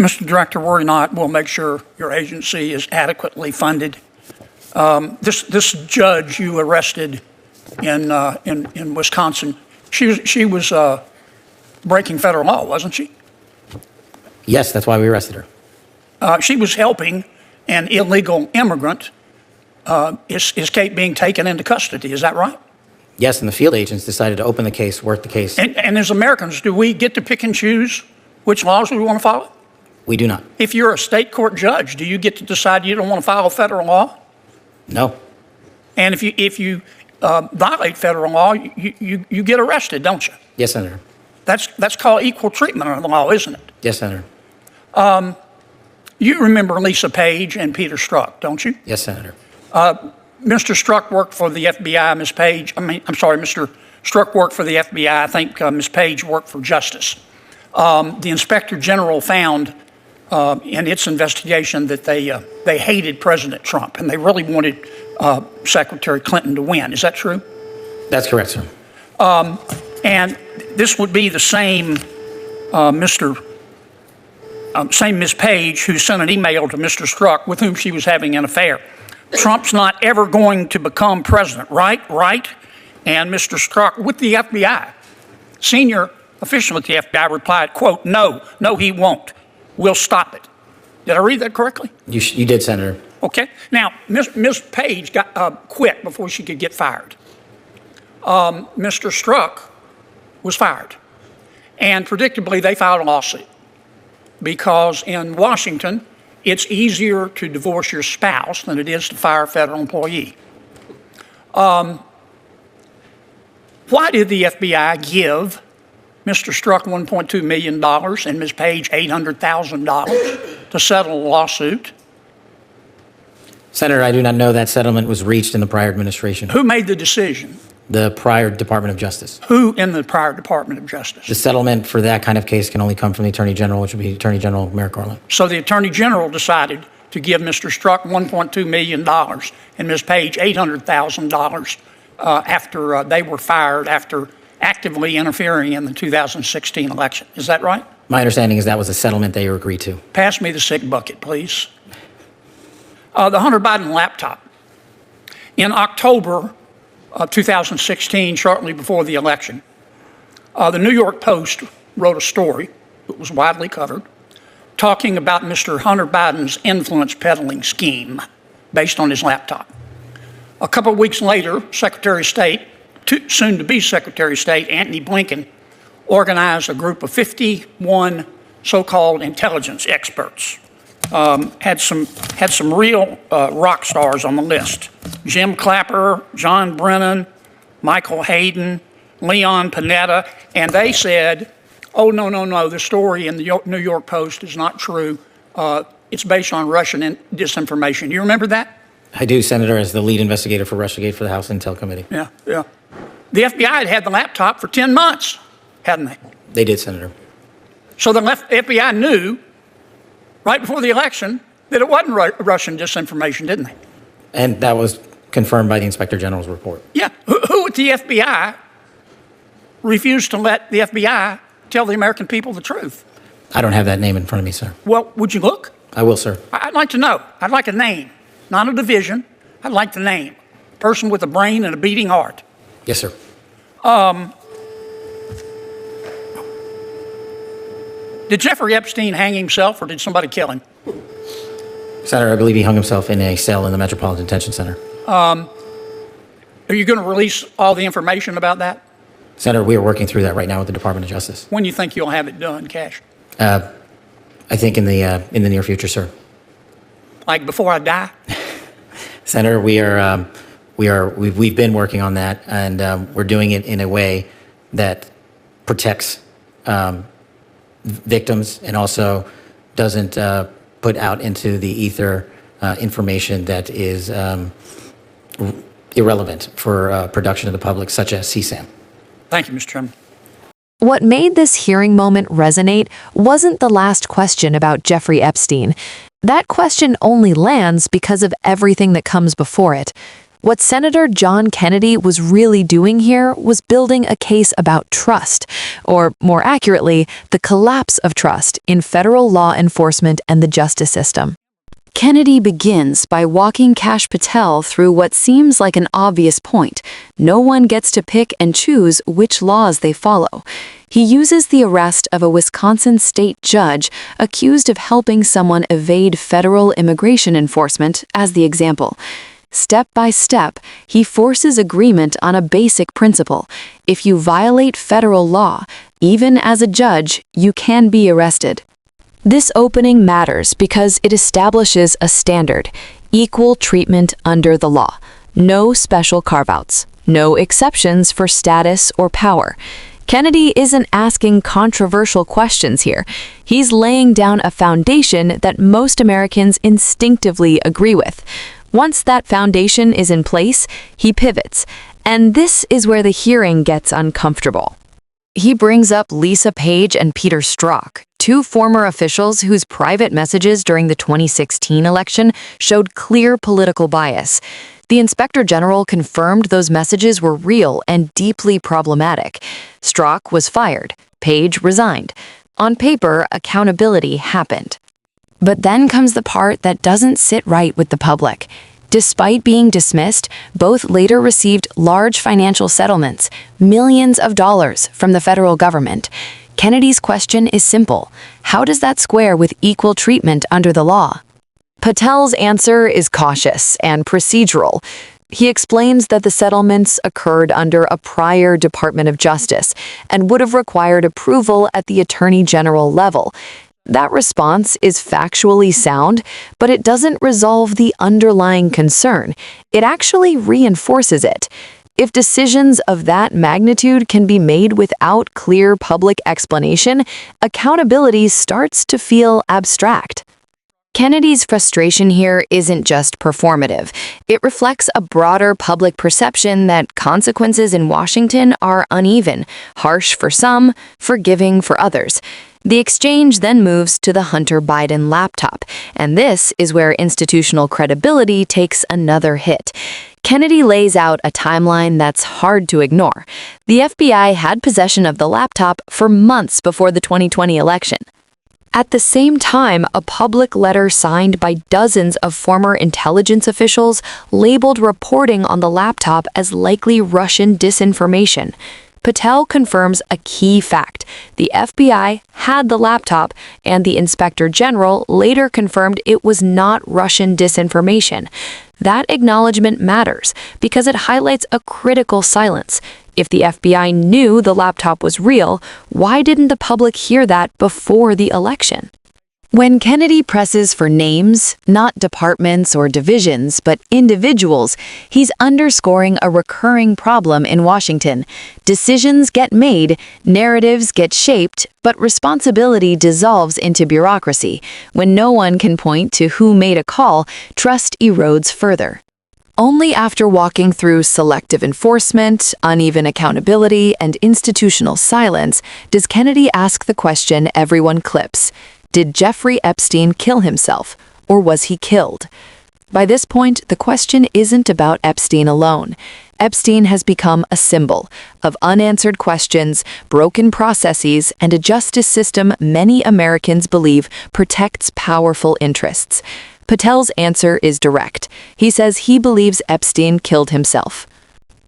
Mr. Director, worry not. We'll make sure your agency is adequately funded. This judge you arrested in Wisconsin, she was breaking federal law, wasn't she? Yes, that's why we arrested her. She was helping an illegal immigrant escape being taken into custody. Is that right? Yes, and the field agents decided to open the case, work the case. And as Americans, do we get to pick and choose which laws we want to follow? We do not. If you're a state court judge, do you get to decide you don't want to follow federal law? No. And if you violate federal law, you get arrested, don't you? Yes, Senator. That's called equal treatment under the law, isn't it? Yes, Senator. You remember Lisa Page and Peter Strzok, don't you? Yes, Senator. Mr. Strzok worked for the FBI. Mr. Strzok worked for the FBI. I think Ms. Page worked for Justice. The Inspector General found in its investigation that they hated President Trump and they really wanted Secretary Clinton to win. Is that true? That's correct, sir. And this would be the same same Ms. Page who sent an email to Mr. Strzok with whom she was having an affair. Trump's not ever going to become president, right? Right? And Mr. Strzok with the FBI, senior official at the FBI replied, quote, no, he won't. We'll stop it. Did I read that correctly? You did, Senator. Okay. Now, Ms. Page got quit before she could get fired. Mr. Strzok was fired. And predictably, they filed a lawsuit because in Washington, it's easier to divorce your spouse than it is to fire a federal employee. Why did the FBI give Mr. Strzok $1.2 million and Ms. Page $800,000 to settle a lawsuit? Senator, I do not know that settlement was reached in the prior administration. Who made the decision? The prior Department of Justice. Who in the prior Department of Justice? The settlement for that kind of case can only come from the Attorney General, which would be Attorney General Merrick Garland. So the Attorney General decided to give Mr. Strzok $1.2 million and Ms. Page $800,000 after they were fired after actively interfering in the 2016 election. Is that right? My understanding is that was a settlement they agreed to. Pass me the sick bucket, please. The Hunter Biden laptop. In October 2016, shortly before the election, the New York Post wrote a story that was widely covered talking about Mr. Hunter Biden's influence peddling scheme based on his laptop. A couple of weeks later, Secretary of State, soon-to-be Secretary of State, Antony Blinken, organized a group of 51 so-called intelligence experts. Had some real rock stars on the list. Jim Clapper, John Brennan, Michael Hayden, Leon Panetta, and they said, oh, no, the story in the New York Post is not true. It's based on Russian disinformation. You remember that? I do, Senator, as the lead investigator for Russiagate for the House Intel Committee. Yeah. The FBI had the laptop for 10 months, hadn't they? They did, Senator. So the FBI knew right before the election that it wasn't Russian disinformation, didn't they? And that was confirmed by the Inspector General's report. Yeah. Who at the FBI refused to let the FBI tell the American people the truth? I don't have that name in front of me, sir. Well, would you look? I will, sir. I'd like to know. I'd like a name, not a division. I'd like the name. A person with a brain and a beating heart. Yes, sir. Did Jeffrey Epstein hang himself or did somebody kill him? Senator, I believe he hung himself in a cell in the Metropolitan Detention Center. Are you going to release all the information about that? Senator, we are working through that right now with the Department of Justice. When do you think you'll have it done, Kash? I think in the near future, sir. Like before I die? Senator, we've been working on that, and we're doing it in a way that protects victims and also doesn't put out into the ether information that is irrelevant for production of the public, such as CSAM. Thank you, Mr. Chairman. What made this hearing moment resonate wasn't the last question about Jeffrey Epstein. That question only lands because of everything that comes before it. What Senator John Kennedy was really doing here was building a case about trust, or more accurately, the collapse of trust in federal law enforcement and the justice system. Kennedy begins by walking Kash Patel through what seems like an obvious point. No one gets to pick and choose which laws they follow. He uses the arrest of a Wisconsin state judge accused of helping someone evade federal immigration enforcement as the example. Step by step, he forces agreement on a basic principle. If you violate federal law, even as a judge, you can be arrested. This opening matters because it establishes a standard: equal treatment under the law. No special carve-outs, no exceptions for status or power. Kennedy isn't asking controversial questions here. He's laying down a foundation that most Americans instinctively agree with. Once that foundation is in place, he pivots, and this is where the hearing gets uncomfortable. He brings up Lisa Page and Peter Strzok, two former officials whose private messages during the 2016 election showed clear political bias. The Inspector General confirmed those messages were real and deeply problematic. Strzok was fired. Page resigned. On paper, accountability happened. But then comes the part that doesn't sit right with the public. Despite being dismissed, both later received large financial settlements, millions of dollars from the federal government. Kennedy's question is simple: how does that square with equal treatment under the law? Patel's answer is cautious and procedural. He explains that the settlements occurred under a prior Department of Justice and would have required approval at the Attorney General level. That response is factually sound, but it doesn't resolve the underlying concern. It actually reinforces it. If decisions of that magnitude can be made without clear public explanation, accountability starts to feel abstract. Kennedy's frustration here isn't just performative. It reflects a broader public perception that consequences in Washington are uneven, harsh for some, forgiving for others. The exchange then moves to the Hunter Biden laptop, and this is where institutional credibility takes another hit. Kennedy lays out a timeline that's hard to ignore. The FBI had possession of the laptop for months before the 2020 election. At the same time, a public letter signed by dozens of former intelligence officials labeled reporting on the laptop as likely Russian disinformation. Patel confirms a key fact: the FBI had the laptop, and the Inspector General later confirmed it was not Russian disinformation. That acknowledgement matters because it highlights a critical silence. If the FBI knew the laptop was real, why didn't the public hear that before the election? When Kennedy presses for names, not departments or divisions, but individuals, he's underscoring a recurring problem in Washington. Decisions get made, narratives get shaped, but responsibility dissolves into bureaucracy. When no one can point to who made a call, trust erodes further. Only after walking through selective enforcement, uneven accountability, and institutional silence does Kennedy ask the question everyone clips: did Jeffrey Epstein kill himself, or was he killed? By this point, the question isn't about Epstein alone. Epstein has become a symbol of unanswered questions, broken processes, and a justice system many Americans believe protects powerful interests. Patel's answer is direct. He says he believes Epstein killed himself.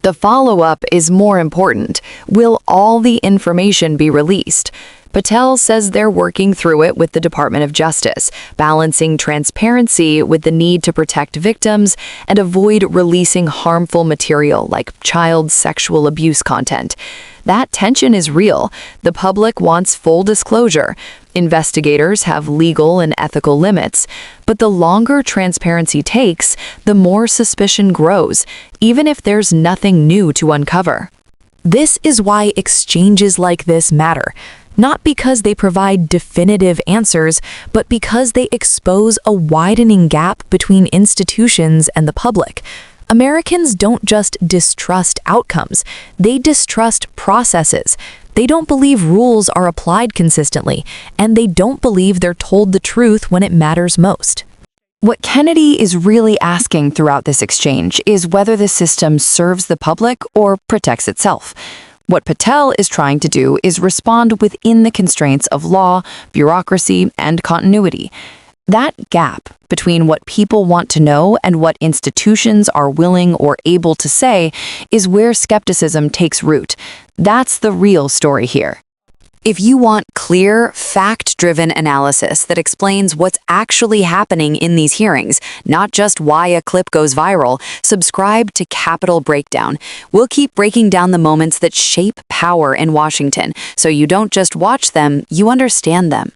The follow-up is more important. Will all the information be released? Patel says they're working through it with the Department of Justice, balancing transparency with the need to protect victims and avoid releasing harmful material like child sexual abuse content. That tension is real. The public wants full disclosure. Investigators have legal and ethical limits. But the longer transparency takes, the more suspicion grows, even if there's nothing new to uncover. This is why exchanges like this matter. Not because they provide definitive answers, but because they expose a widening gap between institutions and the public. Americans don't just distrust outcomes, they distrust processes. They don't believe rules are applied consistently, and they don't believe they're told the truth when it matters most. What Kennedy is really asking throughout this exchange is whether the system serves the public or protects itself. What Patel is trying to do is respond within the constraints of law, bureaucracy, and continuity. That gap between what people want to know and what institutions are willing or able to say is where skepticism takes root. That's the real story here. If you want clear, fact-driven analysis that explains what's actually happening in these hearings, not just why a clip goes viral, subscribe to Capitol Breakdown. We'll keep breaking down the moments that shape power in Washington, so you don't just watch them, you understand them.